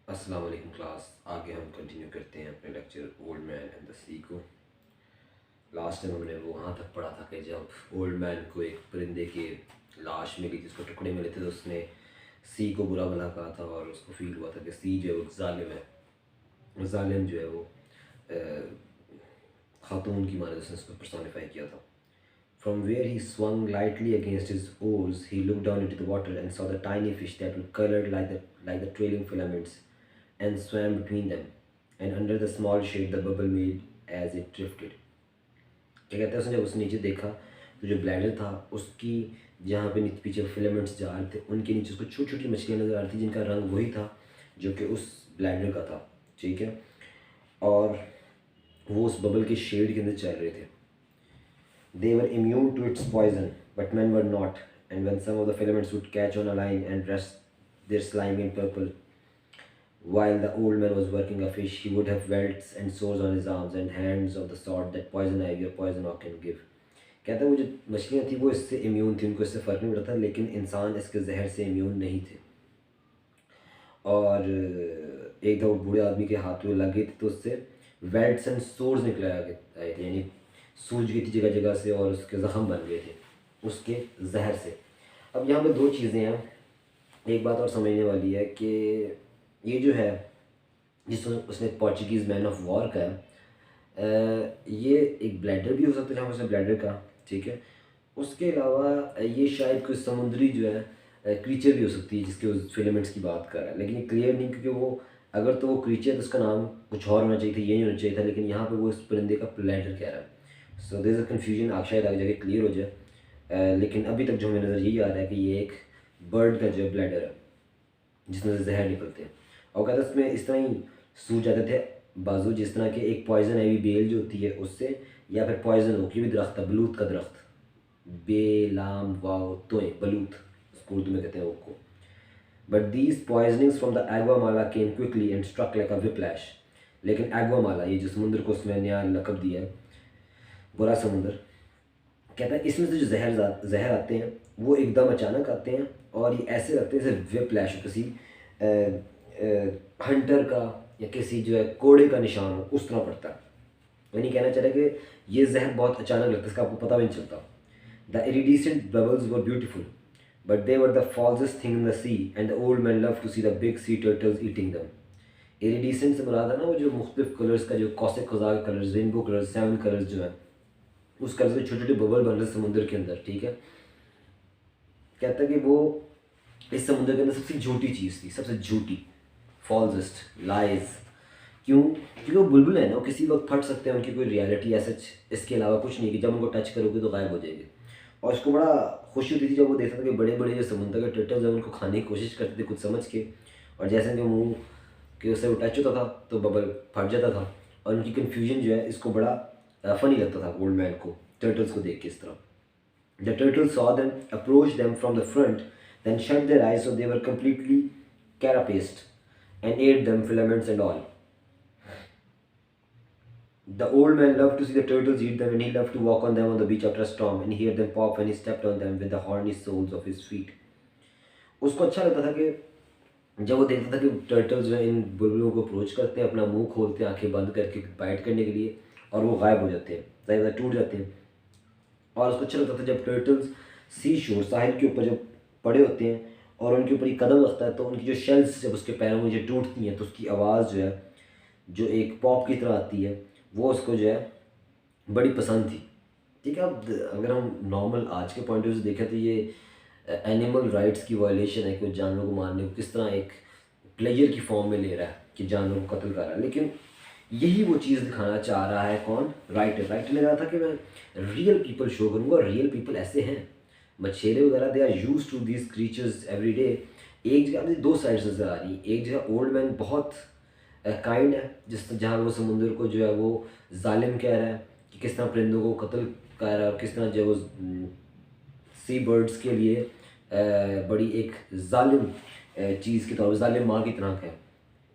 अस्सलाम वालेकुम क्लास। आगे हम कंटिन्यू करते हैं अपने lecture old man and the sea को। लास्ट टाइम हमने वो वहाँ तक पढ़ा था कि जब ओल्ड मैन को एक परिंदे की लाश मिली थी, उसको टुकड़े मिले थे, तो उसने सी को बुरा भला कहा था और उसको फील हुआ था कि सी जो है वो जालिम है, जालिम जो है वो खातून की माने उसने उसको पर्सोनिफाई किया था। From where he swung lightly against his oars, he looked down into the water and saw the tiny fish that were colored like the trailing filaments and swam between them. And under the small shade, the bubble made as it drifted. क्या कहते हैं, उसने जब उसने नीचे देखा तो जो ब्लैडर था उसकी जहाँ पे नीचे पीछे फिलामेंट्स जा रहे थे, उनके नीचे उसको छोटी छोटी मछलियाँ नज़र आ रही थी जिनका रंग वही था जो कि उस ब्लैडर का था। ठीक है, और वो उस बबल के शेड के अंदर चल रहे थे। They were immune to its poison, but men were not, and when some of the filaments would catch on a line and rest their slimy and purple, while the old man was working a fish, he would have welts and sores on his arms and hands of the sort that poison ivy or poison oak can give. कहता है वो जो मछलियाँ थी वो इससे immune थी, उनको इससे फ़र्क नहीं पड़ता था, लेकिन इंसान इसके जहर से इम्यून नहीं थे। और एक दफ़ा बूढ़े आदमी के हाथ में लग गई थी तो उससे वेल्ट्स एंड सोर्स निकले आए थे, यानी सूज गई थी जगह जगह से और उसके ज़ख़म बन गए थे उसके जहर से। अब यहाँ पे दो चीज़ें हैं। एक बात और समझने वाली है कि ये जो है जिस उसने पोर्चुगीज़ मैन ऑफ वॉर का ये एक ब्लैडर भी हो सकता है जहाँ पर उसने ब्लैडर का, ठीक है। उसके अलावा ये शायद कोई समुद्री जो है क्रीचर भी हो सकती है जिसके उस फिलामेंट्स की बात कर रहा है, लेकिन ये क्लियर नहीं, क्योंकि वो अगर तो वो क्रीचर तो उसका नाम कुछ और होना चाहिए था, ये नहीं होना चाहिए था, लेकिन यहाँ पे वो इस परिंदे का ब्लैडर कह रहा है। So there is a confusion, आप शायद आगे जाके क्लियर हो जाए। लेकिन अभी तक जो हमें नज़र यही आ रहा है कि ये एक बर्ड का जो है ब्लैडर है जिसमें से जहर निकलते हैं। और कहते हैं उसमें इस तरह ही सूज जाते थे बाजू, जिस तरह के एक पॉइजन आईवी बेल जो होती है उससे, या फिर पॉइजन ओक, ये भी दरख्त था, बलूत का दरख्त, बेलाम वाओ तोय बलूत उसको उर्दू में कहते हैं ओक को। But these poisonings from the agua mala came quickly and struck like a whiplash. लेकिन एग्वामाला, ये जो समुद्र को उसमें नया लकब दिया है, बुरा समुद्र, कहता है इसमें से जो जहर आते हैं वो एकदम अचानक आते हैं और ये ऐसे लगते हैं जैसे विप्लैश हो, किसी हंटर का या किसी जो है कोड़े का निशान हो, उस तरह पड़ता है। यानी कहना चाह रहा है कि ये जहर बहुत अचानक लगता है, इसका आपको पता भी नहीं चलता। The iridescent bubbles were beautiful but they were the falsest thing in the sea and the old man love to see the big sea turtles eating them. Iridescent से मुराद है ना वो जो मुख्तलिफ कलर्स का, जो कौसिक खुजा के कलर्स, रेनबो कलर्स, 7 कलर्स जो है उस कलर से छोटे छोटे बबल बन रहे समुद्र के अंदर। ठीक है, कहता है कि वो इस समुद्र के अंदर सबसे झूठी चीज़ थी, सबसे झूठी, फॉल्सेस्ट, लाइज। क्यों? क्योंकि वो बुलबुल है ना, वो किसी वक्त फट सकते हैं, उनकी कोई रियलिटी ऐसा इसके अलावा कुछ नहीं कि जब उनको टच करोगे तो गायब हो जाएंगे। और उसको बड़ा खुशी होती थी जब वो देखता था कि बड़े बड़े जो समुद्र के टर्टल्स हैं उनको खाने की कोशिश करते थे कुछ समझ के, और जैसे कि मुँह के उससे वो टच होता था तो बबल फट जाता था। और उनकी कन्फ्यूजन जो है इसको बड़ा फ़नी लगता था ओल्ड मैन को, टर्टल्स को देख के इस तरह। The turtles saw them, approached them from the front, then shut their eyes so they were completely carapaced, and ate them, filaments and all. The old man loved to see the turtles eat them, and he loved to walk on them on the beach after a storm, and hear them pop when he stepped on them with the horny soles of his feet. उसको अच्छा लगता था कि जब वो देखता था कि टर्टल्स जो इन बुलबुलों को अप्रोच करते हैं, अपना मुंह खोलते हैं आंखें बंद करके बाइट करने के लिए, और वो गायब हो जाते हैं, ज़्यादा टूट जाते हैं। और उसको अच्छा लगता था जब टर्टल्स सी शोर, साहिल के ऊपर जब पड़े होते हैं और उनके ऊपर ही कदम रखता है तो उनकी जो शेल्स जब उसके पैरों में जो टूटती हैं तो उसकी आवाज़ जो है जो एक पॉप की तरह आती है, वो उसको जो है बड़ी पसंद थी। ठीक है, अब अगर हम नॉर्मल आज के पॉइंट ऑफ व्यू से देखें तो ये एनिमल राइट्स की वायलेशन है कि जानवरों को मारने को किस तरह एक प्लेयर की फॉर्म में ले रहा है कि जानवरों को कत्ल कर रहा है। लेकिन यही वो चीज़ दिखाना चाह रहा है कौन? राइटर। राइटर ने कहा था कि मैं रियल पीपल शो करूँगा, और रियल पीपल ऐसे हैं, मछेरे वगैरह, they are used to these creatures every day. एक जगह दो साइड्स नज़र आ रही है। एक जगह ओल्ड मैन बहुत काइंड है, जिस जहाँ वो समुद्र को जो है वो जालिम कह रहा है कि किस तरह परिंदों को कत्ल कर रहा है और किस तरह जो वो सी बर्ड्स के लिए बड़ी एक जालिम चीज़ की तरह, जालिम माँ की तरह का है।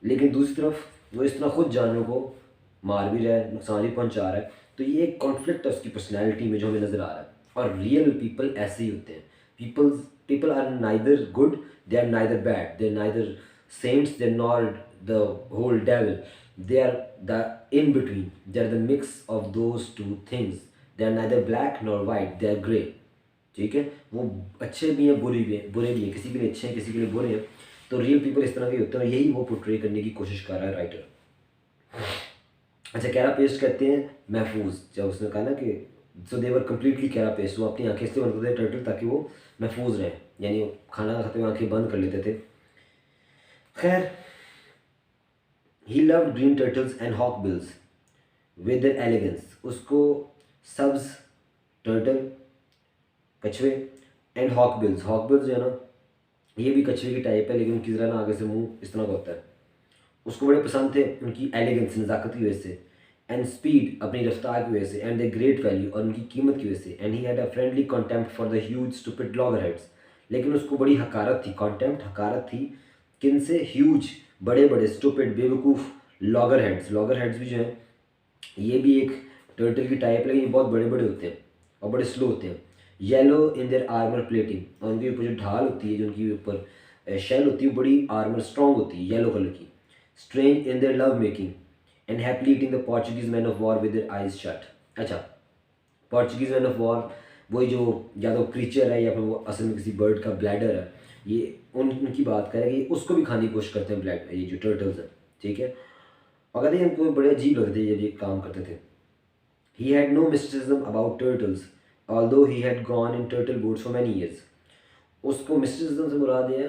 लेकिन दूसरी तरफ वो इस तरह खुद जानवरों को मार भी रहा है, नुकसान भी पहुंचा रहा है। तो ये एक कॉन्फ्लिक्ट है उसकी पर्सनैलिटी में जो हमें नज़र आ रहा है। और रियल पीपल ऐसे ही होते हैं। People are neither good, they are neither bad, they are neither saints, they are not the whole devil. They are the in between. They are the mix of those two things. They are neither black nor white. They are grey. ठीक है, वो अच्छे भी हैं बुरे भी हैं, किसी के लिए अच्छे हैं किसी के लिए बुरे हैं। तो रियल पीपल इस तरह के होते हैं, यही वो पोर्ट्रे करने की कोशिश कर रहा है राइटर। अच्छा, कैरापेस्ट कहते हैं महफूज। जब उसने कहा ना कि सो दे वर कम्प्लीटली कैरापेस्ट, वो अपनी आंखें इसलिए बंद करते थे टर्टल ताकि वो महफूज रहें, यानी खाना खाते हुए आंखें बंद कर लेते थे। खैर, he loved green turtles and hawksbills with their elegance. उसको सब्ज टर्टल, कछुए एंड हॉक बिल्स जो है ना, ये भी कछुए की टाइप है लेकिन उनकी ज़रा ना आगे से मुंह इस तरह का होता है। उसको बड़े पसंद थे उनकी एलिगेंस, नज़ाकत की वजह से, एंड स्पीड, अपनी रफ्तार की वजह से, एंड द ग्रेट वैल्यू, और उनकी कीमत की वजह से। And he had a friendly contempt for the huge stupid logger heads. लेकिन उसको बड़ी हकारत थी, कॉन्टेम्प्ट हकारत थी किन से? ह्यूज, बड़े बड़े, स्टूपिड, बेवकूफ़ लॉगर हेड्स भी जो हैं ये भी एक टर्टल की टाइप है, लेकिन ये बहुत बड़े बड़े होते हैं और बड़े स्लो होते हैं। Yellow in their armour plating, और उनके ऊपर जो ढाल होती है, जो उनकी ऊपर शेल होती है, वो बड़ी आर्मर स्ट्रॉन्ग होती है, येलो कलर की। Strange in their love making and happily eating the Portuguese man of war with their eyes shut. अच्छा, पोर्चुगीज मैन ऑफ वॉर वही जो या तो क्रीचर है या फिर वो असल में किसी बर्ड का ब्लैडर है, ये उनकी बात करें कि उसको भी खाने की कोशिश करते हैं ब्लैड, ये जो टर्टल्स हैं, ठीक है। और कहते हैं इनको बड़े अजीब लगते हैं जब ये काम करते थे। He had no mysticism about turtles, although he had gone in turtle boats for many years. उसको मिस्टिसिज्म से मुराद ये है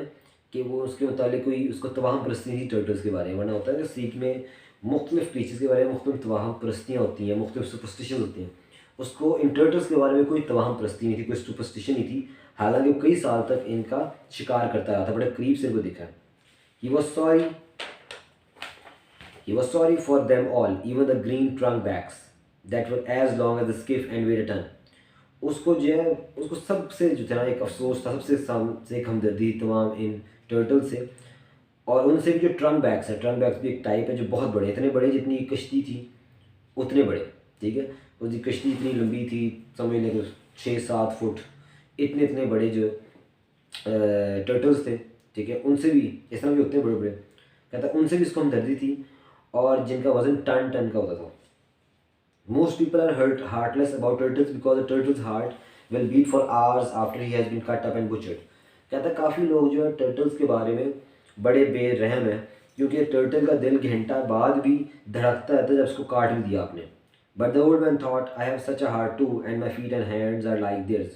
कि वो उसके मुतालिक कोई उसको तवाहम परस्ती थी टर्टल्स के बारे में। वरना होता है कि सीख में मुख्तलिफ क्रीचर्स के बारे में मुख्तलिफ तवाहम परस्तियाँ होती हैं, मुख्तलिफ सुपरस्टिशन होती हैं। उसको इन टर्टल्स के बारे में कोई तवाहम परस्ती नहीं थी, कोई सुपरस्टिशन नहीं थी। हालांकि वो कई साल तक इनका शिकार करता रहा था, बड़े करीब से इनको देखा। He was sorry. He was sorry for them all, even the green trunk backs that were as long as the skiff and weighed a ton. उसको जो है उसको सबसे जो था ना एक अफसोस था, सबसे एक हमदर्दी तमाम इन टर्टल से, और उनसे भी जो ट्रंक बैग्स है, ट्रंक बैग्स भी एक टाइप है जो बहुत बड़े, इतने बड़े जितनी कश्ती थी उतने बड़े, ठीक है। उसकी कश्ती इतनी लंबी थी, समझ लें कि 6-7 फुट, इतने बड़े जो टर्टल्स थे, ठीक है। उनसे भी इस तरह के होते हैं बड़े बड़े, कहता है उनसे भी इसको हमदर्दी थी, और जिनका वज़न टन का होता था। Most people are heartless about turtles because the turtle's heart will beat for hours after he has been cut up and butchered. कहता है काफ़ी लोग जो है टर्टल्स के बारे में बड़े बेरहम हैं, क्योंकि टर्टल का दिल घंटा बाद भी धड़कता रहता है जब उसको काट भी दिया आपने। But the old man thought, I have such a heart too and my feet and hands are like theirs.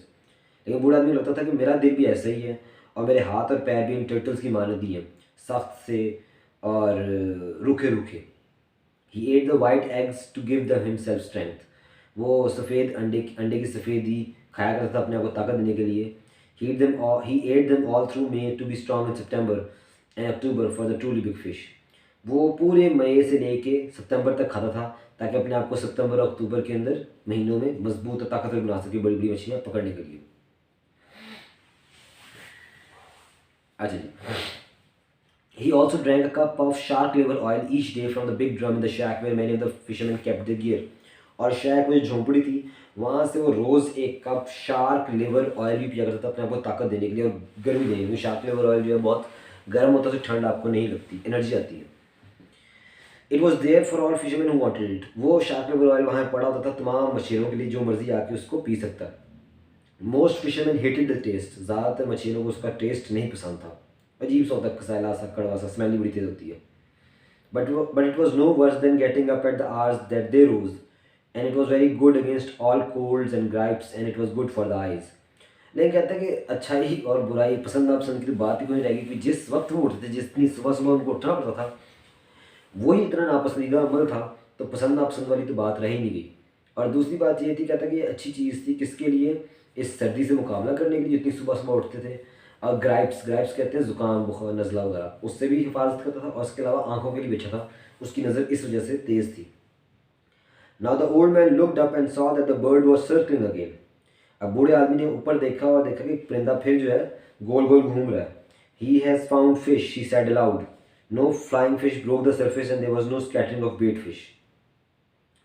लेकिन बूढ़ा आदमी लगता था कि मेरा दिल भी ऐसा ही है और मेरे हाथ और पैर भी इन टर्टल्स की मानद ही हैं, सख्त से और रूखे रूखे। He ate the white eggs to give them himself strength. वो सफ़ेद अंडे की सफ़ेदी खाया करता था अपने आप को ताकत देने के लिए। He ate them all through May to be strong in September and October for the truly big fish. वो पूरे मई से लेके सितंबर तक खाता था ताकि अपने आप को सितंबर और अक्टूबर के अंदर महीनों में मजबूत और ताकतवर बना सके बड़ी बड़ी मछलियाँ पकड़ने के लिए। अच्छा जी, he also drank a cup of shark liver oil each day from the big drum in the shack where many of the fishermen kept their gear. और शैक में जो झोंपड़ी थी वहाँ से वो रोज़ एक कप शार्क लिवर ऑयल भी पिया करता था अपने आप को ताकत देने के लिए और गर्मी देने के लिए। शार्क लिवर ऑयल जो है बहुत गर्म होता है, तो ठंड आपको नहीं लगती, एनर्जी आती है। It was there for all fisherman who wanted it. वो शार्क लिवर ऑयल वहाँ पड़ा होता था तमाम मछलियों के लिए, जो मर्जी आके उसको पी सकता है। Most fisherman hated the taste. ज़्यादातर मछलियों को उसका टेस्ट नहीं पसंद था, अजीब सा होता है, कसैला सा, कड़वा सा, स्मेल बड़ी तेज़ होती है। But it was no worse than getting up at the hours that they rose, and it was very good against all colds and grippes, and it was good for the eyes. लेकिन कहता है कि अच्छाई और बुराई, पसंद नापसंद की तो बात ही कोई रहेगी कि जिस वक्त वो उठते थे, जितनी सुबह सुबह उनको उठना पड़ता था, वही इतना नापसंदीदा अमल था, तो पसंद नापसंद वाली तो बात रह ही नहीं गई। और दूसरी बात ये थी, कहता कि ये अच्छी चीज़ थी किसके लिए? इस सर्दी से मुकाबला करने के लिए, जितनी सुबह सुबह उठते थे। और ग्राइप्स कहते हैं ज़ुकाम, बुखार, नज़ला वगैरह, उससे भी हिफाजत करता था, और उसके अलावा आंखों के लिए भी अच्छा था, उसकी नज़र इस वजह से तेज़ थी। Now the old man looked up and saw that the bird was circling again. अब बूढ़े आदमी ने ऊपर देखा और देखा कि परिंदा फिर जो है गोल गोल घूम रहा है। He has found fish, he said aloud. No flying fish broke the surface and there was no scattering of bait fish.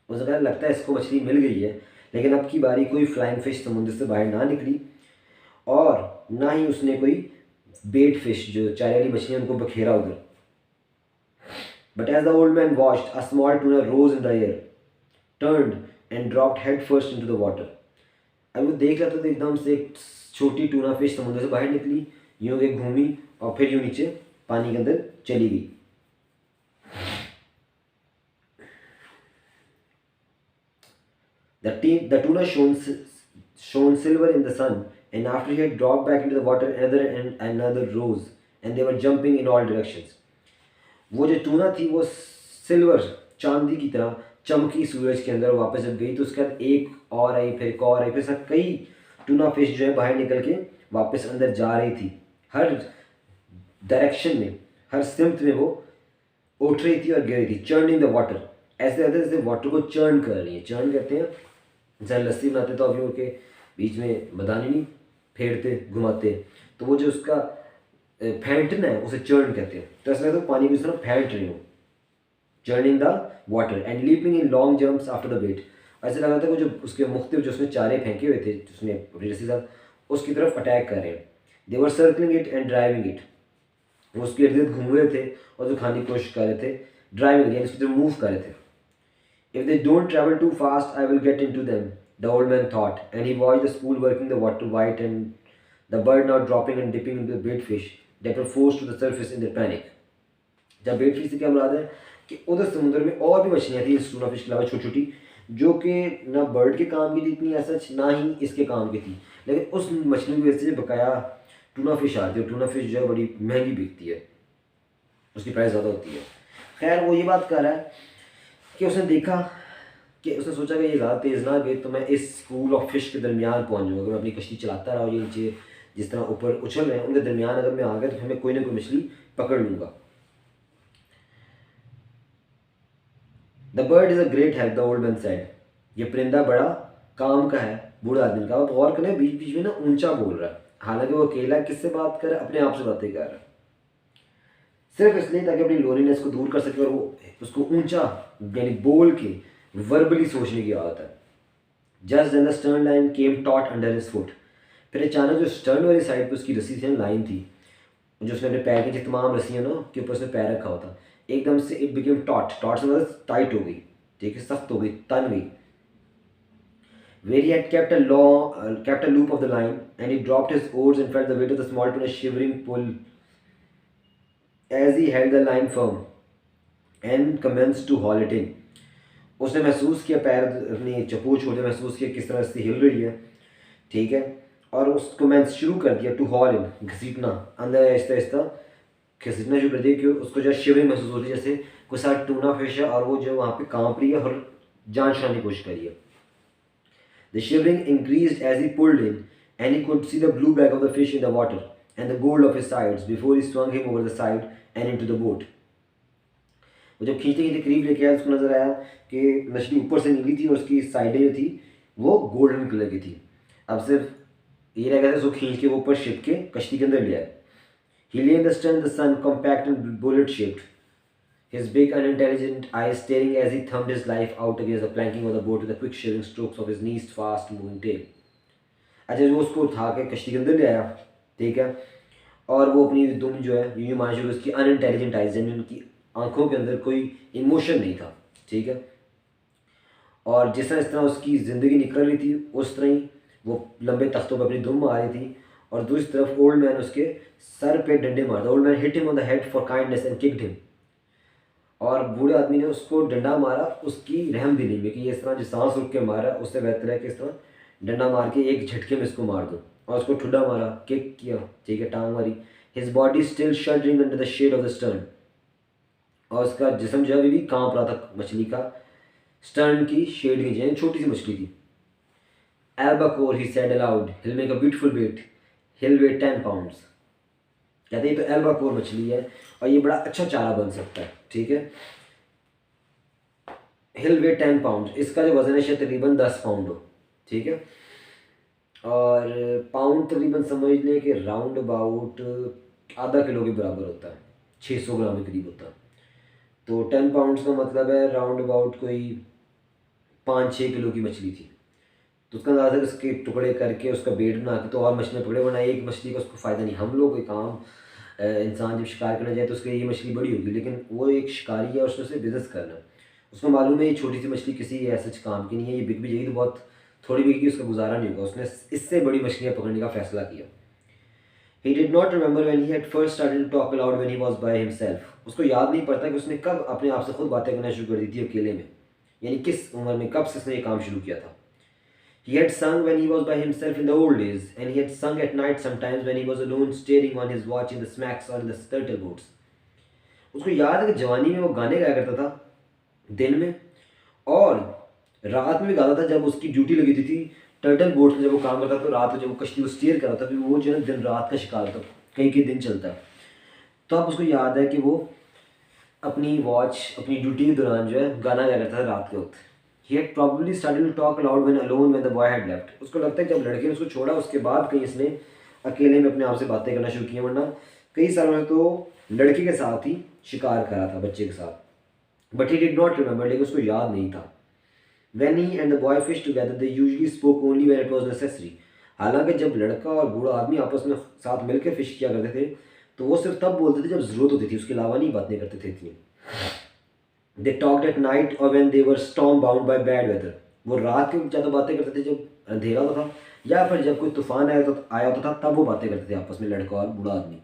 मुझे कहा लगता है इसको मछली मिल गई है, लेकिन अब की बारी कोई फ्लाइंग फिश समुद्र से बाहर ना निकली, और ना ही उसने कोई बेट फिश जो चारे वाली मछलियाँ उनको बखेरा उधर। But as the old man watched, a small tuna rose in the air, turned and dropped head first into the water. अब वो देख रहा था तो एकदम से एक छोटी टूना फिश समुद्र से बाहर निकली, यूं के घूमी और फिर यूं नीचे पानी के अंदर चली गई. The tuna shone silver in the sun, and after he had dropped back into the water, another and another rose, and they were jumping in all directions. वो जो टूना थी वो सिल्वर चांदी की तरह चमकी सूरज के अंदर, वापस जब गई तो उसके बाद एक और आई, फिर एक और आई, फिर सब कई टूना फिश जो है बाहर निकल के वापस अंदर जा रही थी. हर डायरेक्शन में, हर सिमत में वो उठ रही थी और गिर रही थी. चर्निंग द वाटर, ऐसे रहते जैसे वाटर को चर्न कर रही है. चर्न कहते हैं जैसे लस्सी बनाते तो अभी उनके बीच में मदानी नहीं फेरते घुमाते, तो वो जो उसका फेंटना है उसे चर्न कहते हैं. तो ऐसा लगता है पानी को इस तरह फेंट रही हूँ. Churning the water and leaping in long jumps after the bait. ऐसा लग रहा था कि जो उसके मुख्तलिफ जो उसने चारे फेंके हुए थे, उसने रस्सी साथ उसकी तरफ अटैक कर रहे हैं. They were circling it and driving it. वो उसके इर्द गिर्द घूम रहे थे और जो खाने की कोशिश कर रहे थे. ड्राइविंग यानी उसकी तरफ मूव कर रहे थे. If they don't travel too fast, I will get into them, the old man thought, and he watched the spool working the water white and the bird now dropping and dipping into the bait fish that were forced to the surface in their panic. जब बेट fish से क्या मुराद है कि उधर समुद्र में और भी मछलियाँ थी टूना फिश के अलावा छोटी छोटी, जो कि ना बर्ड के काम की थी इतनी ऐसा, ना ही इसके काम की थी, लेकिन उस मछली की वजह से बकाया टूना फिश आती है. टूना फिश जो है बड़ी महंगी बिकती है, उसकी प्राइस ज़्यादा होती है. खैर वो ये बात कर रहा है कि उसने देखा कि उसने सोचा कि ये ज़्यादा तेज़ ना गए तो मैं इस स्कूल ऑफ फिश के दरमियान पहुंच जाऊँगा. अगर मैं अपनी कश्ती चलाता रहा और ये नीचे जिस तरह ऊपर उछल रहे हैं उनके दरमियान अगर मैं आ गया तो फिर मैं कोई ना कोई मछली पकड़ लूँगा. The bird is a great help, the old man said. ये परिंदा बड़ा काम का है, बूढ़ा आदमी का. आप गौर करें बीच बीच में ना ऊंचा बोल रहा है, हालांकि वो अकेला किससे बात कर रहा है, अपने आप से बातें कर रहा है, सिर्फ इसलिए ताकि अपनी लोनलीनेस को दूर कर सके. और वो उसको ऊंचा यानी बोल के वर्बली सोचने की आदत है. Just then the stern line came taut under his foot. फिर अचानक जो स्टर्न वाली साइड पे उसकी रस्सी थी, लाइन थी, जो उसने अपने पैर की तमाम रस्सियाँ ना के ऊपर उसने पैर रखा हुआ था, एकदम से इट बिकेम टॉट. टॉट से मतलब टाइट हो गई, ठीक है, सख्त हो गई, तन गई. Where he had kept a loop of the line, and he dropped his oars and felt the weight of the small tuna shivering pull as he held the line firm and commenced to haul it in. उसने महसूस किया, पैर अपनी चप्पू छोड़े, महसूस किया किस तरह से हिल रही है, ठीक है, और उसको मैंने शुरू कर दिया टू हॉल इन, घसीटना अंदर, आहिस्ता आहिस्ता घसीटना शुरू कर दिया कि उसको जो शिवरिंग महसूस होती है जैसे कोई सारा टूना फिश है और वो जो वहाँ पे कांप रही है और जान छुड़ाने की कोशिश करी है. The shivering increased as he pulled in, and he could see the blue back of the fish in the water and the gold of his sides before he swung him over the side and into the boat. वो जब खींचते खींचते करीब लेके आया, उसको नजर आया कि मछली ऊपर से निकली थी और उसकी साइडें जो थी वो गोल्डन कलर की थी. अब सिर्फ ये लगा था उसको खींच के वो ऊपर शिप के कश्ती के अंदर ले आए. He lay in the stern, the sun compact and bullet shaped, his big unintelligent eyes staring as he thumbed his life out against the planking of the boat with the quick shivering strokes of his knees fast moving tail. अच्छा वो उसको उठा के कश्ती के अंदर ले आया, ठीक है, और वो अपनी दुम जो है यूँ माना शुरू, उसकी अनइंटेलिजेंट आइज यानी उनकी आंखों के अंदर कोई इमोशन नहीं था, ठीक है, और जिस तरह इस तरह उसकी ज़िंदगी निकल रही थी उस तरह ही वो लंबे तख्तों पर अपनी दुम मार रही थी. और दूसरी तरफ ओल्ड मैन उसके सर पे डंडे मारता. Old man hit him on the head for kindness and kicked him. और बूढ़े आदमी ने उसको डंडा मारा उसकी रहम दिली में कि ये इस तरह जो सांस रुक के मारा उससे बेहतर है कि इस तरह डंडा मार के एक झटके में इसको मार दो. और उसको ठुड्डा मारा, किक किया, ठीक है, टांग मारी. His body still shuddering under the shade of the stern. और उसका जिस्म जो है अभी भी कांप रहा था मछली का स्टर्न की शेड की नीचे. छोटी सी मछली थी. Albacore, he said aloud, he'll make a beautiful bait. He'll weigh 10 pounds. कहते हैं तो एल्बाकोर मछली है और ये बड़ा अच्छा चारा बन सकता है, ठीक है. He'll weigh 10 pounds. इसका जो वजन है शायद तकरीबन 10 पाउंड हो, ठीक है, और पाउंड तकरीबन समझ लें कि राउंड अबाउट आधा किलो के बराबर होता है, 600 ग्राम के करीब होता है. तो 10 पाउंड्स का मतलब है राउंड अबाउट कोई 5-6 किलो की मछली थी. तो उसका अंदाज़ा उसके टुकड़े करके उसका बेट बना के तो और मछलियाँ पकड़े, वरना एक मछली का उसको फ़ायदा नहीं. हम लोग कोई काम इंसान जब शिकार करना जाए तो उसके लिए ये मछली बड़ी होगी, लेकिन वो एक शिकारी है और उसने उसे बिज़नेस करना है। उसको मालूम है ये छोटी सी मछली किसी ऐसे काम की नहीं है, ये बिक भी जाएगी तो बहुत थोड़ी बिकेगी, उसका गुजारा नहीं होगा। उसने इससे बड़ी मछलियाँ पकड़ने का फैसला किया। He did not remember when he had first started to talk aloud when he was by himself. उसको याद नहीं पड़ता कि उसने कब अपने आप से खुद बातें करना शुरू कर दी थी अकेले में, यानी किस उम्र में, कब से उसने ये काम शुरू किया था। He had sung when he was by himself in the old days, and he had sung at night sometimes when he was alone staring on his watch in the smacks or in the turtle boats. उसको याद है कि जवानी में वो गाने गाया करता था दिन में, और रात में भी गाता था जब उसकी ड्यूटी लगी थी टर्टल बोट में। जब वो काम करता था तो रात में जब वो कश्ती को स्टीयर कर रहा था, फिर वो जो है दिन रात का शिकार था, कई कई दिन चलता है। तो अब उसको याद है कि वो अपनी वॉच, अपनी ड्यूटी के दौरान जो है गाना गाया करता था रात के वक्त। He had probably started to talk aloud when alone when the boy had left. उसको लगता है जब लड़के ने उसको छोड़ा उसके बाद कहीं इसने अकेले में अपने आप से बातें करना शुरू किया, वरना कई सालों में तो लड़के के साथ ही शिकार करा था, बच्चे के साथ। But he did not remember, लेकिन उसको याद नहीं था। When he and the boy fished together, they usually spoke only when it was necessary. हालांकि जब लड़का और बूढ़ा आदमी आपस में साथ मिलकर फिश किया करते थे तो वो सिर्फ तब बोलते थे जब ज़रूरत होती थी, उसके अलावा नहीं बातें करते थे इतनी। They talked at night or when they were storm bound by bad weather. वो रात के ज़्यादा बातें करते थे जब अंधेरा होता था, या फिर जब कोई तूफान आया होता था तब वो बातें करते थे आपस में, लड़का और बूढ़ा आदमी।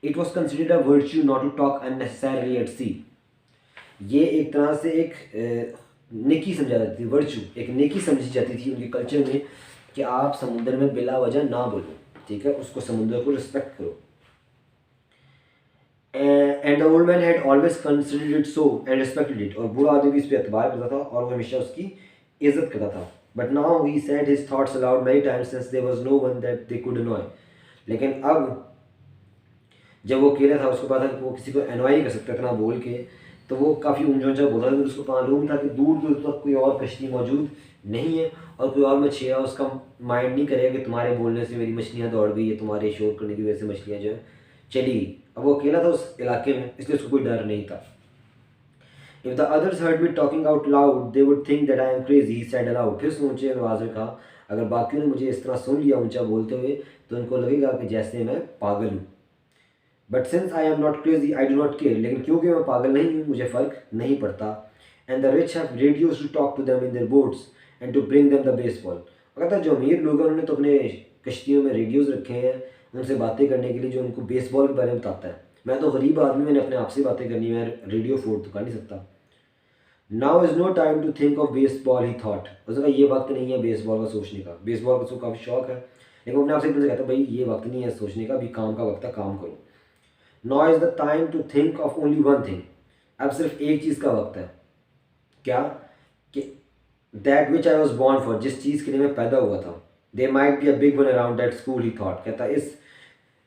It was considered a virtue not to talk unnecessarily at sea. ये एक तरह से एक नेकी समझा जाती थी, वर्चू एक नेकी समझी जाती थी उनके कल्चर में कि आप समुद्र में बिला वजह ना बोलो, ठीक है, उसको समुद्र को रिस्पेक्ट करो। And the old man had always considered it so and respected it, और बूढ़ा आदमी भी इस पर एतबार करता था और वो हमेशा उसकी इज्जत करता था। But now he said his thoughts aloud many times since there was no one that they could annoy. लेकिन अब जब वो अकेला था उसको पता था कि वो किसी को अनॉय नहीं कर सकता इतना बोल के, तो वो काफ़ी ऊंचा ऊंचा बोला था। उसको मालूम था कि दूर दूर तक कोई और कश्ती मौजूद नहीं है और कोई और मछलियाँ, उसका माइंड नहीं करेगा कि तुम्हारे बोलने से मेरी मछलियाँ दौड़ गई है, तुम्हारे शोर करने की वजह से मछलियाँ जो है चली गई। अब वो अकेला था उस इलाके में, इसलिए उसको कोई डर नहीं था। If the others heard me talking out loud, they would think that I am crazy, he said aloud. फिर उसने ऊंचे आवाज़ में कहा, अगर बाकियों ने मुझे इस तरह सुन लिया ऊंचा बोलते हुए तो उनको लगेगा कि जैसे मैं पागल हूँ। But since I am not crazy I do not care, लेकिन क्योंकि मैं पागल नहीं हूँ मुझे फ़र्क नहीं पड़ता। And the rich have radios to talk to them in their boats and to bring them the baseball. कहता है जो अमीर लोग हैं उन्होंने तो अपने कश्तियों में रेडियोज़ रखे हैं उनसे बातें करने के लिए, जो उनको बेसबॉल के बारे में बताता है। मैं तो गरीब आदमी, मैंने अपने आप से बातें करनी है, मैं रेडियो फोर्ड तो कर नहीं सकता। Now is no time to think of baseball, he thought. उसने कहा ये वक्त नहीं है बेसबॉल का सोचने का। बेसबॉल का उसको काफ़ी शौक है, लेकिन अपने आप से कहता है भाई ये वक्त नहीं है सोचने का, अभी काम का वक्त है, काम करो। Now is the time to think of only one thing. अब सिर्फ एक चीज़ का वक्त है, क्या कि that which I was born for, जिस चीज़ के लिए मैं पैदा हुआ था। They might be a big one around that school, he thought. कहता इस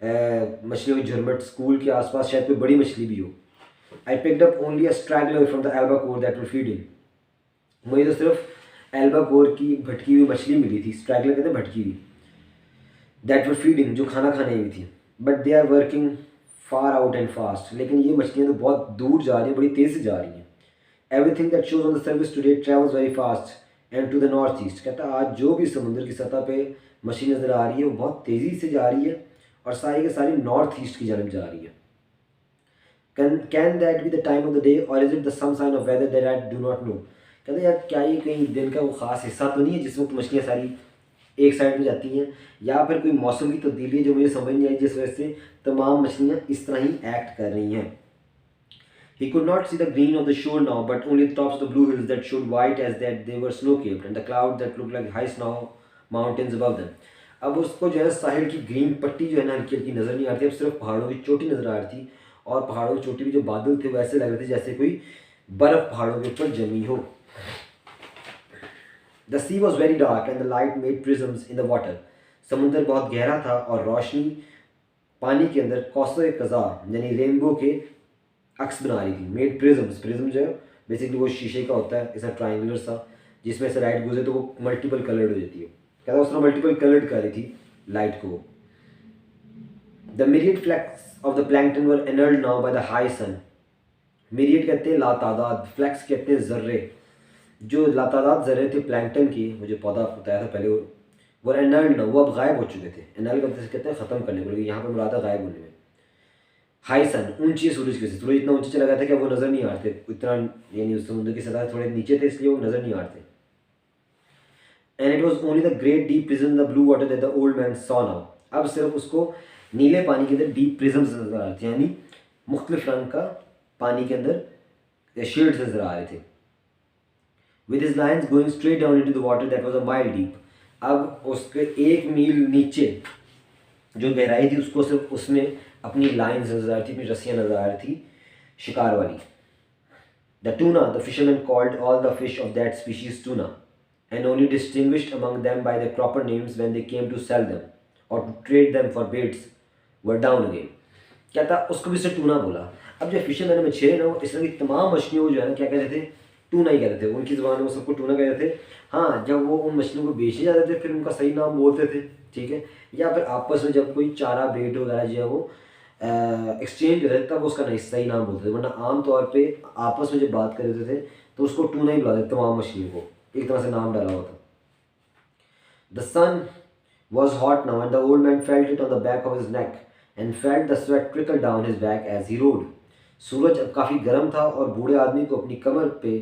मछलियों की झुरमट स्कूल के आसपास शायद कोई बड़ी मछली भी हो। I picked up only a straggler from the albacore that will feed in. मुझे तो सिर्फ एल्बाकोर की भटकी हुई मछली मिली थी, स्ट्रैगलर कहते हैं भटकी हुई, दैट विल फीड इन, जो खाना खाने हुई थी। But they are working far out and fast, लेकिन ये मछलियाँ तो बहुत दूर जा रही हैं, बड़ी तेज़ी से जा रही हैं। Everything that shows on the service today travels very fast and to the north east. कहता है आज जो भी समुद्र की सतह पे मछली नज़र आ रही है वो बहुत तेज़ी से जा रही है और सारी की सारी नॉर्थ ईस्ट की जानब जा रही है। Can that be the time of the day or is it the some sign of weather that I do not know. कहते यार क्या ये कहीं दिन का वो ख़ास हिस्सा तो नहीं है जिस वक्त मछलियाँ सारी एक साइड में जाती हैं, या फिर कोई मौसम की तब्दीली है जो मुझे समझ नहीं आई जिस वजह से तमाम मछलियाँ इस तरह ही एक्ट कर रही हैं। He could not see the green of the shore now, but only the tops of the blue hills that showed white as that they were snow-capped, and the clouds that looked like high snow mountains above them. अब उसको जो है साहिल की green पट्टी जो है ना हल्की हल्की नज़र नहीं आ रही थी, अब सिर्फ पहाड़ों की चोटी नज़र आ रही थी, और पहाड़ों की चोटी पे जो बादल थे वैसे लग रहे थे जैसे कोई बर्फ़ पहाड़ों के ऊपर जमी हो। The sea was very dark and the light made prisms in the water. समुद्र बहुत गहरा था और रोशनी पानी के अंदर कौसर कज़ा यानी रेनबो के अक्स बना रही थी। मेड प्रिज्म्स, प्रिज्म जो है बेसिकली वो शीशे का होता है, ऐसा ट्राइंगुलर सा, जिसमें से लाइट गुजरे तो वो मल्टीपल कलर्ड हो जाती है। कहता उस तरह मल्टीपल कलर्ड कर रही थी लाइट को। The myriad flakes of the plankton were annulled now by the high sun. Myriad कहते हैं लातादाद, फ्लैक्स कहते हैं जर्रे। जो लातादाद जर्रे थे प्लैंकटन की, मुझे पौधा बताया था पहले, वो एनर्ल्ड ना, वो अब गायब हो चुके थे। एनर्ल कहते हैं ख़त्म करने को, लेकिन यहाँ पर मुराद है गायब होने में। हाई सन, ऊंची सूरज की वजह से सूरज इतना ऊंचा चला गया था कि वो नज़र नहीं आ रहे थे, इतना यानी उस समुद्र की सतह थोड़े नीचे थे इसलिए वो नज़र नहीं आ रहे थे। And it was only the great deep prism the blue water that the old man saw now. अब सिर्फ उसको नीले पानी के अंदर डीप प्रिज्म्स नजर आ रहे थे, यानी मुख्तलिफ रंग का पानी के अंदर शेड्स नजर आ रहे थे। With his lines going straight down into the water that was a mile deep. अब उसके 1 मील नीचे जो गहराई थी उसको सिर्फ उसमें अपनी लाइन्स नजर आ रही थी, अपनी रस्सियाँ नजर आ रही थी शिकार वाली। The tuna, the fisherman called all the fish of that species tuna and only distinguished among them by their proper names when they came to sell them or to trade them for baits were down again। क्या था, उसको भी से tuna बोला। अब जो fisherman मछेरे ना वो इस तरह की तमाम मछलियों को जो है ना क्या कहते थे, टूना ही कहते थे, उनकी ज़बान में वो सबको टूना कहते थे। हाँ, जब वो उन मछलियों को बेचे जाते थे फिर उनका सही नाम बोलते थे, ठीक है, या फिर आपस में जब कोई चारा बेट वगैरह जो है वो एक्सचेंज करते थे तब उसका नहीं सही नाम बोलते थे, वरना आम तौर पर आपस में जब बात कर रहे थे तो उसको टूना ही बुलाते तमाम मछलियों को, एक तरह से नाम डाला हुआ था। The sun was hot now and the old man felt it on the back of his neck and felt the sweat trickle down his back as he rode। सूरज अब काफ़ी गर्म था और बूढ़े आदमी को अपनी कमर पे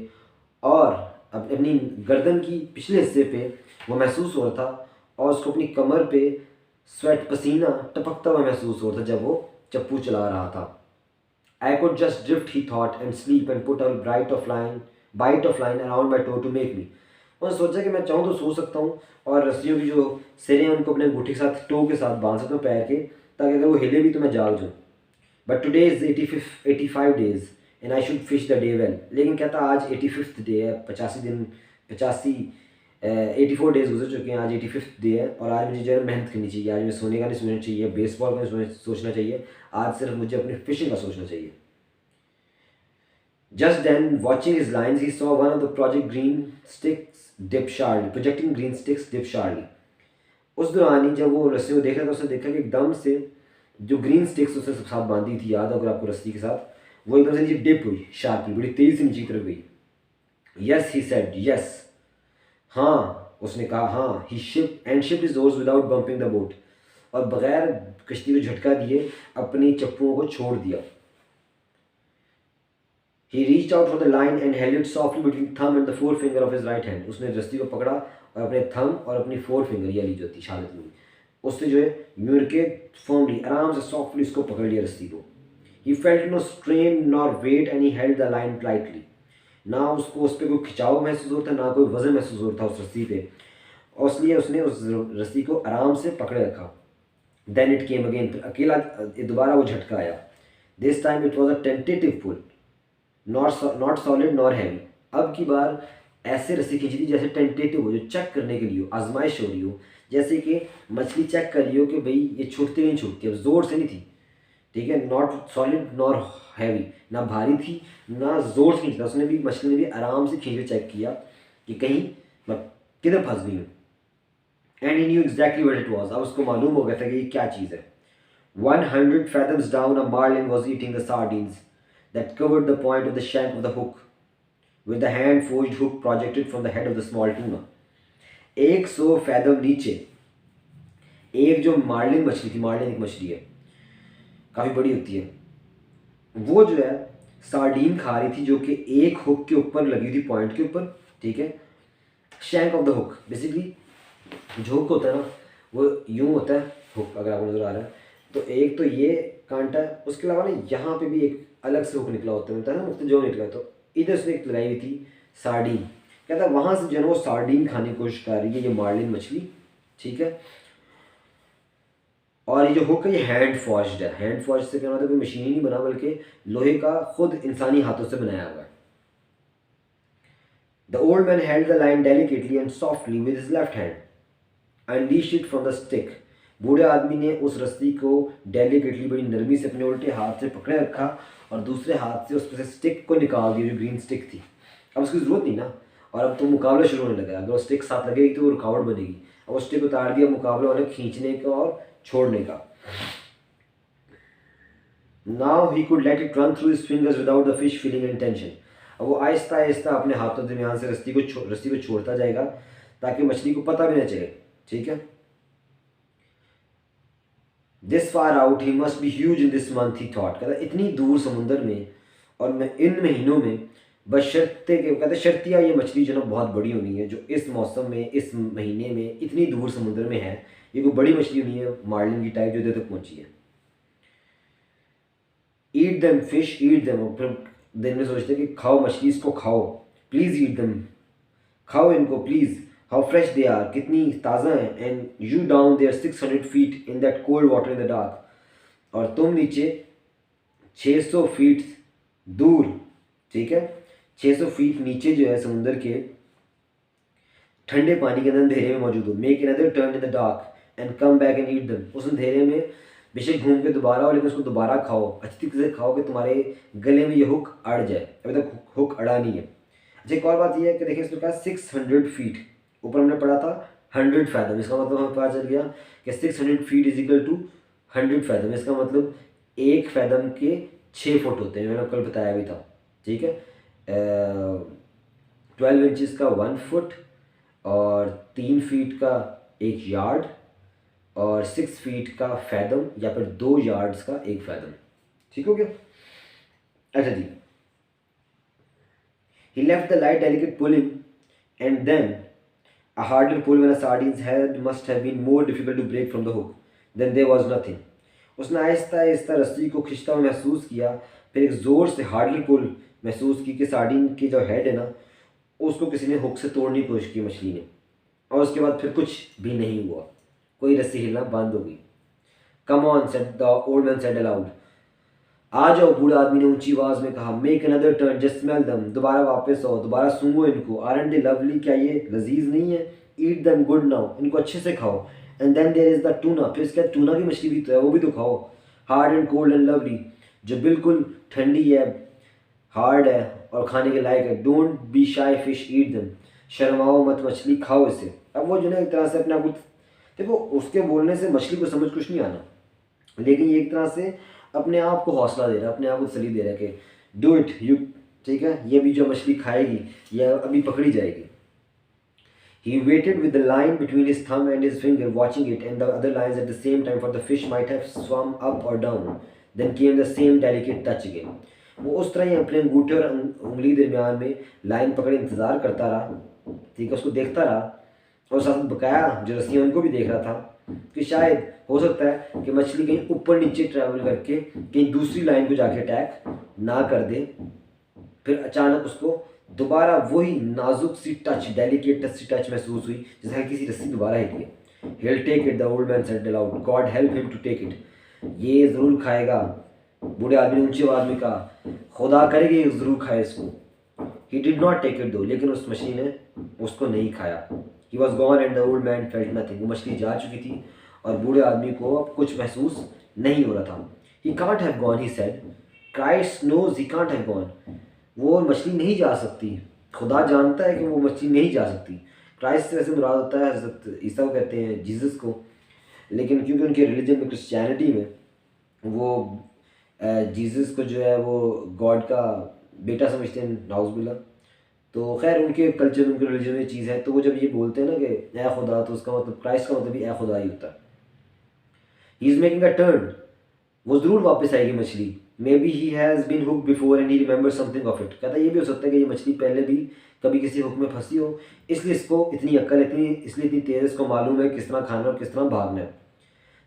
और अपनी गर्दन की पिछले हिस्से पे वो महसूस हो रहा था, और उसको अपनी कमर पे स्वेट पसीना टपकता हुआ महसूस हो रहा था जब वो चप्पू चला रहा था। I could just drift, he thought, and sleep and put a bite of line around my toe to make me। उन्होंने सोचा कि मैं चाहूँ तो सो सकता हूँ और रस्सियों की जो सिरे हैं उनको अपने अंगूठी के साथ टो के साथ बांध सकता हूँ पैर के, ताकि अगर वो हिले भी तो मैं जाग जाऊँ। But today is 85 days and I should fish the day well. लेकिन कहता आज 85th डे है, 85 दिन 84 डेज गुजर चुके हैं, आज 85th डे है और आज मुझे जो है मेहनत करनी चाहिए। आज मुझे सोने का नहीं सोचना चाहिए, बेसबॉल का नहीं सोचना चाहिए, आज सिर्फ मुझे अपनी फिशिंग का सोचना चाहिए। Just then, watching his lines, he saw one of the projecting green sticks dip sharply। उस दौरान ही जब वो रस्सी को देख रहा था उसने देखा कि एकदम से जो ग्रीन स्टिक्स उसने साथ बांधी थी, याद अगर आपको रस्सी के साथ, वो एकदम से नीचे डिप हुई शार्पली, बड़ी तेज़ी से नीचे की तरफ गई। यस ही सेड, यस, हाँ उसने कहा, हाँ। He shipped his oars without bumping the boat, और बगैर कश्ती को झटका दिए अपनी चप्पुओं को छोड़ दिया। He reached out for the line and held it softly between thumb and the forefinger of his right hand। उसने रस्सी को पकड़ा और अपने थम और अपनी फोरफिंगर ये जो थी शहादत में उससे जो है यूं के फर्मली आराम से सॉफ्टली इसको पकड़ लिया रस्सी को। He felt no strain nor weight and he held the line tightly। ना उसको उस पर कोई खिंचाव महसूस होता, ना कोई वजन महसूस होता उस रस्सी पे, और इसलिए उसने उस रस्सी को आराम से पकड़े रखा। Then it came again, फिर अकेला दोबारा वो झटका आया। This time it was a tentative pull, not solid nor heavy. अब की बार ऐसे रस्सी खींची थी जैसे टेंटेटिव हो, जो चेक करने के लिए हो, आजमाइश हो रही हो, जैसे कि मछली चेक कर रही हो कि भाई ये छूटती नहीं छूटती, अब जोर से नहीं थी, ठीक है। नॉट सॉलिड नॉर हैवी, ना भारी थी ना जोर से खींचता, उसने भी मछली ने भी आराम से खींच के चेक किया कि कहीं मैं किधर फंस गई हूँ। And he knew exactly what it was. अब उसको मालूम हो गया था कि ये क्या चीज़ है। 100 fathoms down a marlin was eating the sardines that covered the point of the shank of the hook, with the hand forged hook projected from the head of the small tuna। 100 fathom नीचे एक जो Marlin मछली थी, Marlin एक मछली है काफ़ी बड़ी होती है, वो जो है सार्डीन खा रही थी जो कि एक हुक के ऊपर लगी थी, पॉइंट के ऊपर, ठीक है। Shank of the hook, basically जो हुक होता है ना वो यूँ होता है हुक, अगर आपको नज़र आ रहा है तो एक तो ये कांटा है, उसके अलावा ना यहाँ पे भी एक अलग से हुक निकला होता है ना, मुख्तलिफ जो निकला, तो इधर से एक लगाई हुई थी सार्डीन। कहता है वहाँ से जो है वो सार्डीन खाने की कोशिश कर रही है ये मार्लिन मछली, ठीक है। और ये जो हुक है ये हैंड फॉर्ज्ड है। हैंड फॉर्ज से क्या मतलब कोई मशीन ही नहीं बना बल्कि लोहे का खुद इंसानी हाथों से बनाया हुआ है। The old man held the line delicately and softly with his left hand, unleashed it from the stick. बूढ़े आदमी ने उस रस्सी को डेलिकेटली बड़ी नरमी से अपने उल्टे हाथ से पकड़े रखा और दूसरे हाथ से उस पर से स्टिक को निकाल दिया जो ग्रीन स्टिक थी। अब उसकी ज़रूरत नहीं ना, और अब तो मुकाबला शुरू होने लगा। अगर वो स्टिक साथ लगेगी तो वो रुकावट बनेगी। अब वो स्टिक उतार दिया, मुकाबला वाले खींचने का और छोड़ने का। Now he could let it run through his fingers without the fish feeling any tension. अब वो आहिस्ता आहिस्ता अपने हाथों के दरमियान से रस्सी को छोड़ता जाएगा ताकि मछली को पता भी न चले, ठीक है। This far out he must be huge in this month he thought, कहता इतनी दूर समुंदर में और मैं इन महीनों में, बशर्ते के कहते शर्तिया ये मछली जो ना बहुत बड़ी होनी है, जो इस मौसम में इस महीने में इतनी दूर समुद्र में है, ये कोई बड़ी मछली होनी है मार्लिन की टाइप जो इधर तक पहुंची है। Eat them fish eat them, फिर दिन में सोचते कि खाओ मछली, इसको खाओ, प्लीज़ ईट देम, खाओ इनको please, how fresh they are, कितनी ताज़ा हैं, and you down there 600 feet in that cold water in the dark, और तुम नीचे 600 फीट दूर, ठीक है, 600 फीट नीचे जो है समुंदर के ठंडे पानी के अंदर अंधेरे में मौजूद हो। Make another turn in the dark and come back and eat them, उस अंधेरे में बेशक घूम के दोबारा हो, लेकिन उसको दोबारा खाओ, अच्छी तरीके से खाओ कि तुम्हारे गले में ये हुक अड़ जाए, अभी तक हुक अड़ा नहीं है। अच्छा एक और बात यह है कि देखिए इसने कहा 600 फीट, ऊपर हमने पढ़ा था 100 फैदम, इसका मतलब हमें पता चल गया कि 600 feet is equal to 100 fathom, इसका मतलब 1 फैदम के 6 फुट होते हैं, मैंने कल बताया भी था, ठीक है। 12 इंचज़ का 1 फुट, और 3 फीट का 1 यार्ड, और 6 फीट का फैदम या फिर 2 यार्ड्स का 1 फैदम, ठीक हो गया। अच्छा जी, he left the light delicate pulling, and then a harder pull when a sardines head must have been more difficult to break from the hook. Then there was nothing. उसने आहिस्ता आहिस्ता रस्सी को खिंचता हुआ महसूस किया, फिर एक ज़ोर से हार्डर पुल महसूस की कि सार्डिन की जो हेड है ना, उसको किसी ने हुक से तोड़ने की कोशिश की मछली ने, और उसके बाद फिर कुछ भी नहीं हुआ, कोई रस्सी हिलना बंद हो गई। Come on said the old man said aloud, आ जाओ, बूढ़े आदमी ने ऊंची आवाज में कहा। Make another turn, just smell them, दोबारा वापस आओ, दोबारा सूंघो इनको। आरंट दे लवली, क्या ये लजीज नहीं है? ईट दम गुड नाउ, इनको अच्छे से खाओ। And then there is the tuna, फिर इसके बाद टूना की मछली भी तो है, वो भी तो खाओ। Hard and cold and lovely, जो बिल्कुल ठंडी है, हार्ड है और खाने के लायक है। डोंट बी शाई फिश, ईट दम, शर्माओ मत मछली, खाओ इसे। अब वो जो है एक तरह से अपने आप को, देखो उसके बोलने से मछली को समझ कुछ नहीं आना, लेकिन ये एक तरह से अपने आप को हौसला दे रहा है, अपने आप को तसल्ली दे रहा है कि डू इट यू, ठीक है, ये भी जो मछली खाएगी ये अभी पकड़ी जाएगी। He waited with the line between his thumb and his finger, watching it and the other lines at the same time, for the fish might have swum up or down. Then came the same delicate touch again. वो उस तरह ही अपने अंगूठे और उंगली दरमियान में line पकड़े इंतज़ार करता रहा, ठीक है, उसको देखता रहा, और साथ बकाया जो रस्सियाँ उनको भी देख रहा था कि शायद हो सकता है कि मछली कहीं ऊपर नीचे ट्रैवल करके कहीं दूसरी लाइन को जाके अटैक ना कर दे। फिर अचानक उसको दोबारा वही नाजुक सी टच, डेलिकेट टच सी टच महसूस हुई, जैसे हल्की सी रस्सी दोबारा हिल गई। He'll take it, the old man said aloud. God help him to take it. ये ज़रूर खाएगा, बूढ़े आदमी ने ऊंची आवाज़ में कहा, खुदा करेगा ये ज़रूर खाए इसको। He did not take it though, लेकिन उस मछली ने उसको नहीं खाया। He was gone and the old man felt nothing. वो मछली जा चुकी थी और बूढ़े आदमी को अब कुछ महसूस नहीं हो रहा था। He can't have gone, he said. Christ knows he can't have gone. वो मछली नहीं जा सकती, खुदा जानता है कि वो मछली नहीं जा सकती। क्राइस्ट से वैसे मुराद होता है हज़रत ईसा को कहते हैं, जीसस को, लेकिन क्योंकि उनके रिलीजन में, क्रिश्चियनिटी में, वो जीसस को जो है वो गॉड का बेटा समझते हैं, नाउज़ुबिल्लाह। तो खैर उनके कल्चर, उनके रिलीजन में चीज़ है, तो वो जब ये बोलते हैं ना कि ए खुदा, तो उसका मतलब क्राइस्ट का मतलब भी ए खुदा ही होता है। He is making a turn, वो ज़रूर वापस आएगी मछली। Maybe he has been hook before and he remember something of it, कहता है ये भी हो सकता है कि ये मछली पहले भी कभी किसी हुक में फंसी हो, इसलिए इसको इतनी अक्ल, इसलिए इतनी तेज़ इसको मालूम है किस तरह खाना और किस तरह भागना है।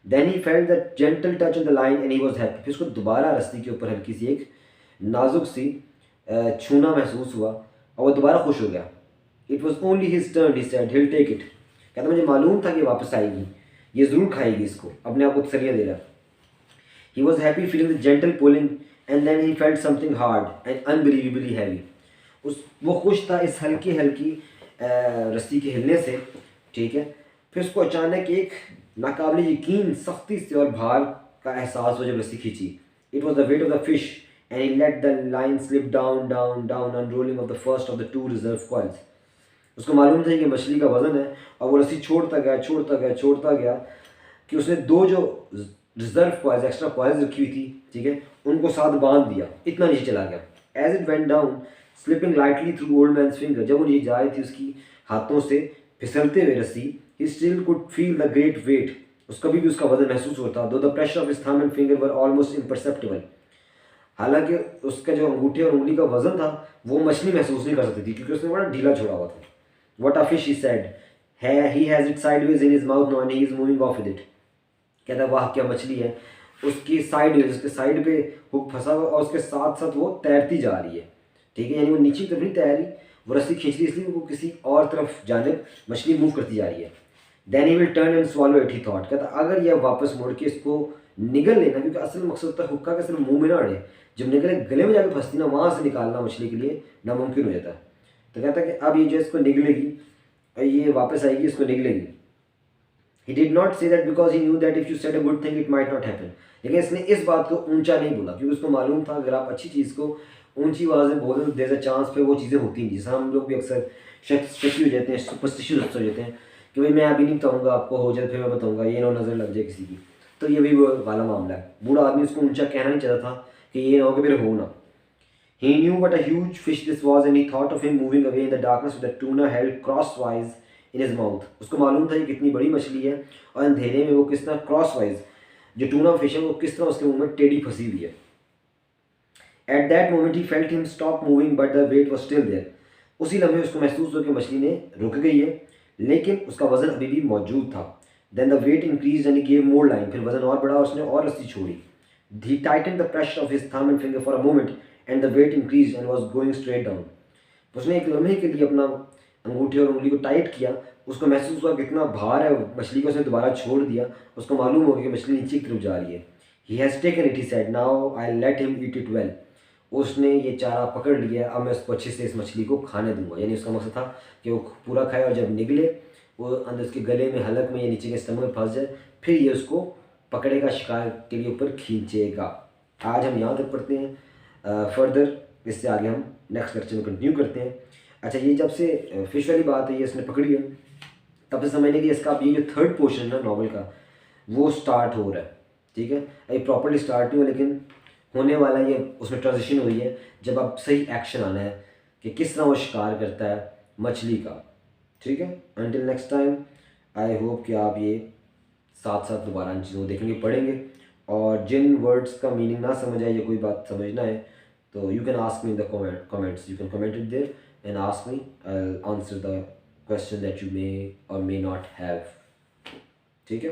Then he felt the gentle touch on the line and he was happy, फिर उसको दोबारा रस्सी के ऊपर हल्की सी एक नाजुक सी छूना महसूस हुआ और वो दोबारा खुश हो गया। It was only his turn, he said, he'll take it, कहता मुझे मालूम था कि वापस आएगी, ये ज़रूर खाएगी इसको, अपने आप को तसल्लियाँ दे रहा। He was happy feeling the gentle pulling and then he felt something hard and unbelievably heavy. वो खुश था इस हल्की हल्की रस्सी के हिलने से, ठीक है। फिर उसको अचानक एक नाकाबिल यकीन सख्ती से और भार का एहसास हुआ जब रस्सी खींची। It was the weight of the fish and he let the line slip down, down, down, unrolling of the first of the 2 reserve coils. उसको मालूम था कि मछली का वजन है और वो रस्सी छोड़ता गया कि उसने 2 जो रिजर्व कॉइल्स, एक्स्ट्रा कॉइल्स रखी हुई थी, ठीक है, उनको साथ बांध दिया, इतना नीचे चला गया। As it went down slipping lightly through old man's finger, जब वो नीचे जा रही थी उसकी हाथों से फिसलते हुए रस्सी, he still could feel the great weight उसको भी उसका वजन महसूस होता, though the pressure of his thumb and finger were almost imperceptible. हालांकि उसका जो अंगूठे और उंगली का वजन था वो मछली महसूस नहीं कर सकती थी क्योंकि उसने बड़ा ढीला छोड़ा हुआ था। What a fish, he said, he has it sideways in his mouth now and he is moving of with it. कहता है वाह क्या मछली है, उसकी साइडवेज, उसके साइड पे हुक फंसा हुआ और उसके साथ साथ वो तैरती जा रही है। ठीक है, यानी वो नीचे की तरफ नहीं तैर रही, वो रस्सी खींच रही इसलिए वो किसी और तरफ जानिब मछली मूव करती जा रही है। Then he will turn and swallow it, he thought. कहता अगर यह वापस मुड़ के इसको निगल लेना, क्योंकि असल मकसद होता है हुक्का का सिर्फ मुंह में ना अड़े, जब निकले गले में जाकर फंसती ना, वहाँ से निकालना मछली के लिए नामुमकिन हो जाता है। तो कहता है कि अब ये जो इसको निगलेगी और ये वापस आएगी, इसको निगलेगी। He did not say that because he knew that if you said a good thing it might not happen। लेकिन इसने इस बात को ऊंचा नहीं बोला क्योंकि उसको मालूम था अगर आप अच्छी चीज़ को ऊंची आवाज़ में बोल देर अ चांस पे वो चीज़ें होती नहीं। जैसे हम लोग भी अक्सर शकी हो जाते हैं, सुपरस्टिशियस हो जाते हैं कि भाई मैं अभी नहीं बताऊँगा, आपको हो जाए फिर मैं बताऊँगा, ये ना नज़र लग जाए किसी की। तो ये भी वो वाला मामला है। बूढ़ा आदमी उसको ऊंचा कहना नहीं चाहता था कि ये ना हो कि फिर हो ना। He knew what a huge fish this was and he thought of him moving away in the darkness with the tuna held crosswise in his mouth। उसको मालूम था ये कितनी बड़ी मछली है और अंधेरे में वो किस तरह क्रॉसवाइज जो टूना फिश है वो किस तरह उसके मुंह में टेढ़ी फंसी हुई है। At that moment he felt him stop moving but the weight was still there। उसी लम्हे उसको महसूस हुआ कि मछली ने रुक गई है लेकिन उसका वजन अभी भी मौजूद था। Then the weight increased and he gave more line। फिर वजन और बढ़ा, उसने और रस्सी छोड़ी। He tightened the pressure of his thumb and finger for a moment and the weight increased and was going straight down। उसने एक लम्हे के लिए अपना अंगूठे और उंगली को टाइट किया, उसको महसूस हुआ कितना भार है मछली को, उसने दोबारा छोड़ दिया, उसको मालूम हो गया कि मछली नीचे की तरफ जा रही है। He has taken it, he said, now I'll let him eat it well। उसने ये चारा पकड़ लिया, अब मैं उसको अच्छे से इस मछली को खाने दूंगा। यानी उसका मकसद था कि वो पूरा खाए और जब निकले वो अंदर उसके गले में, हलक में या नीचे के स्टमक में फंस जाए, फिर ये उसको पकड़ेगा, शिकार के लिए ऊपर खींचेगा। आज हम यहाँ तक पढ़ते हैं। फर्दर इससे आगे हम नेक्स्ट लेक्चर में कंटिन्यू करते हैं। अच्छा, ये जब से फिश वाली बात है ये इसने पकड़ी है तब से समझने कि इसका अब ये जो थर्ड पोर्शन है ना नॉवल का वो स्टार्ट हो रहा है। ठीक है, अभी प्रॉपरली स्टार्ट नहीं हुआ लेकिन होने वाला ये, उसमें ट्रांजिशन हुई है जब अब सही एक्शन आना है कि किस तरह वो शिकार करता है मछली का। ठीक है, until next time I hope कि आप ये साथ साथ दोबारा इन चीज़ों को देखेंगे, पढ़ेंगे, और जिन वर्ड्स का मीनिंग ना समझ आए या कोई बात समझना है तो you can ask me in the comments, you can comment it there and ask me, I will answer the question that you may or may not have. ठीक है।